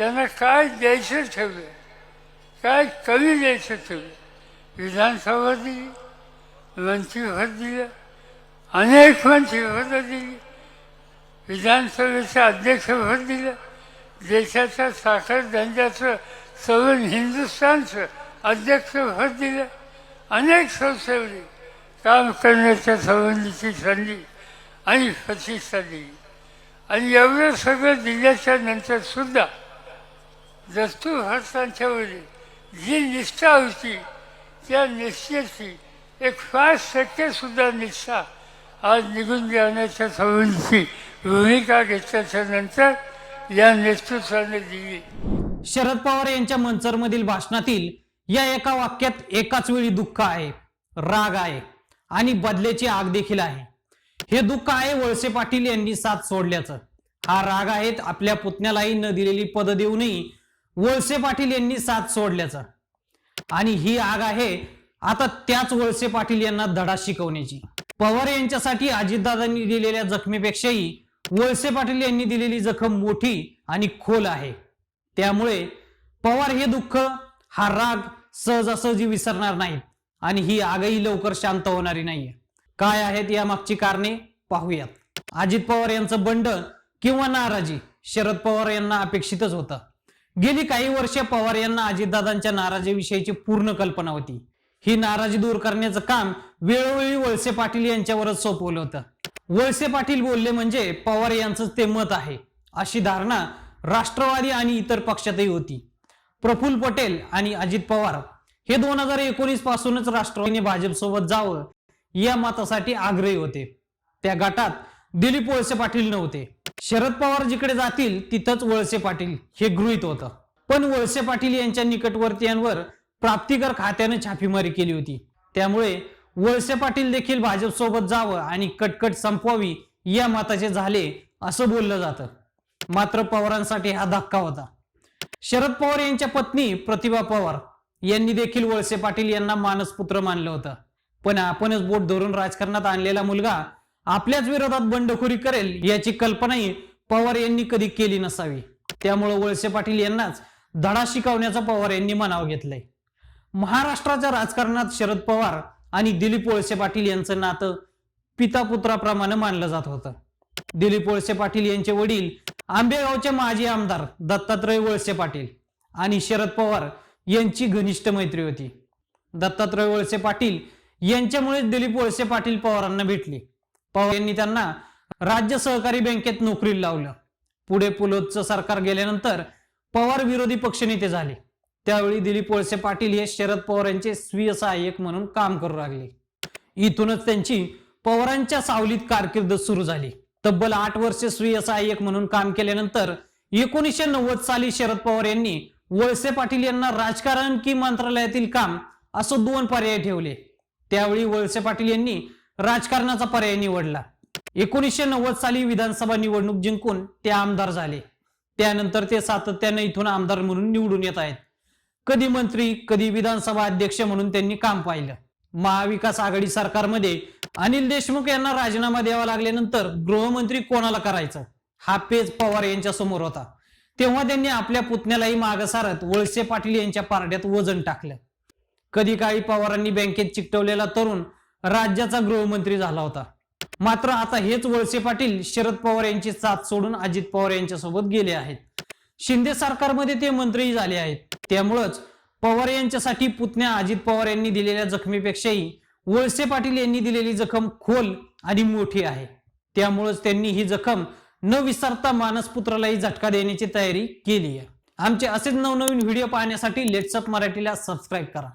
त्यांना काय द्यायचं ठेवलं, काय कमी द्यायचं ठेवलं. विधानसभा दिली, मंत्रिपद दिलं, अनेक मंत्रिपदं दिली, विधानसभेचं अध्यक्षपद दिलं, देशाच्या साखर धंद्याचं सगळं हिंदुस्थानचं अध्यक्षपद दिलं, अनेक संस्थेवरी काम करण्याच्या संबंधीची संधी आणि प्रतिष्ठा दिली. आणि एवढं सगळं दिल्याच्या नंतरसुद्धा दस्तूर भारतांच्यावरील जी निष्ठा होती त्या निष्ठेची एक 5% निष्ठा आज निघून जाण्याच्या संबंधीची भूमिका घेतल्याच्या नंतर या नेतृत्वाने दिली. शरद पवार यांच्या मंचरमधील भाषणातील या एका वाक्यात एकाच वेळी दुःख आहे, राग आहे आणि बदलेची आग देखील आहे. हे दुःख आहे वळसे पाटील यांनी साथ सोडल्याचं. हा राग आहे आपल्या पुतण्यालाही न दिलेली पद देऊनही वळसे पाटील यांनी साथ सोडल्याचं. आणि ही आग आहे आता त्याच वळसे पाटील यांना धडा शिकवण्याची. पवार यांच्यासाठी अजितदादांनी दिलेल्या जखमेपेक्षाही वळसे पाटील यांनी दिलेली जखम मोठी आणि खोल आहे. त्यामुळे पवार हे दुःख, हा राग सहजासहजी विसरणार नाहीत आणि ही आगही लवकर शांत होणारी नाहीये. काय आहेत या मागची कारणे पाहूयात. अजित पवार यांचं बंड किंवा नाराजी शरद पवार यांना अपेक्षितच होतं. गेली काही वर्षे पवार यांना अजितदादांच्या नाराजीविषयीची पूर्ण कल्पना होती. ही नाराजी दूर करण्याचं काम वेळोवेळी वळसे पाटील यांच्यावरच सोपवलं होतं. वळसे पाटील बोलले म्हणजे पवार यांचं ते मत आहे अशी धारणा राष्ट्रवादी आणि इतर पक्षातही होती. प्रफुल्ल पटेल आणि अजित पवार हे 2019 पासूनच राष्ट्रवादीने भाजपसोबत जावं या मतासाठी आग्रही होते. त्या गटात दिलीप वळसे पाटील नव्हते. शरद पवार जिकडे जातील तिथंच वळसे पाटील हे गृहीत होतं. पण वळसे पाटील यांच्या निकटवर्तीयांवर प्राप्तिकर खात्याने छापेमारी केली होती. त्यामुळे वळसे पाटील देखील भाजपसोबत जावं आणि कटकट संपवावी या मताचे झाले असं बोललं जातं. मात्र पवारांसाठी हा धक्का होता. शरद पवार यांच्या पत्नी प्रतिभा पवार यांनी देखील वळसे पाटील यांना मानसपुत्र मानलं होतं. पण आपणच बोट धरून राजकारणात आणलेला मुलगा आपल्याच विरोधात बंडखोरी करेल याची कल्पनाही पवार यांनी कधी केली नसावी. त्यामुळे वळसे पाटील यांनाच धडा शिकवण्याचा पवार यांनी मनाव घेतलंय. महाराष्ट्राच्या राजकारणात शरद पवार आणि दिलीप वळसे पाटील यांचं नातं पिता पुत्राप्रमाणे मानलं जात होतं. दिलीप वळसे पाटील यांचे वडील आंबेगावचे माजी आमदार दत्तात्रय वळसे पाटील आणि शरद पवार यांची घनिष्ठ मैत्री होती. दत्तात्रय वळसे पाटील यांच्यामुळे दिलीप वळसे पाटील पवारांना भेटले. पवार यांनी त्यांना राज्य सहकारी बँकेत नोकरीला लावलं. पुढे पुलोदचं सरकार गेल्यानंतर पवार विरोधी पक्षनेते झाले. त्यावेळी दिलीप वळसे पाटील हे शरद पवार यांचे स्वीय सहाय्यक म्हणून काम करू लागले. इथूनच त्यांची पवारांच्या सावलीत कारकीर्द सुरू झाली. तब्बल 8 वर्षे स्वीय सहाय्यक म्हणून काम केल्यानंतर 1990 साली शरद पवार यांनी वळसे पाटील यांना राजकारण की मंत्रालयातील काम असं 2 पर्याय ठेवले. त्यावेळी वळसे पाटील यांनी राजकारणाचा पर्याय निवडला. 1990 साली विधानसभा निवडणूक जिंकून ते आमदार झाले. त्यानंतर ते सातत्याने इथून आमदार म्हणून निवडून येत आहेत. कधी मंत्री, कधी विधानसभा अध्यक्ष म्हणून त्यांनी काम पाहिलं. महाविकास आघाडी सरकारमध्ये अनिल देशमुख यांना राजीनामा द्यावा लागल्यानंतर गृहमंत्री कोणाला करायचं हा पेच पवार यांच्या समोर होता. तेव्हा त्यांनी आपल्या पुतण्यालाही मागे सारत वळसे पाटील यांच्या पारड्यात वजन टाकलं. कधी काळी पवारांनी बँकेत चिकटवलेला तरुण राज्याचा गृहमंत्री झाला होता. मात्र आता हेच वळसे पाटील शरद पवार यांची साथ सोडून अजित पवार यांच्यासोबत गेले आहेत. शिंदे सरकारमध्ये ते मंत्रीही झाले आहेत. त्यामुळेच पवार यांच्यासाठी पुतण्या अजित पवार यांनी दिलेल्या जखमीपेक्षाही वळसे पाटील यांनी दिलेली जखम खोल आणि मोठी आहे. त्यामुळेच त्यांनी ही जखम न विसरता मानसपुत्रालाही झटका देण्याची तयारी केली आहे. आमचे असेच नवनवीन व्हिडिओ पाहण्यासाठी लेट्स अप मराठीला सबस्क्राईब करा.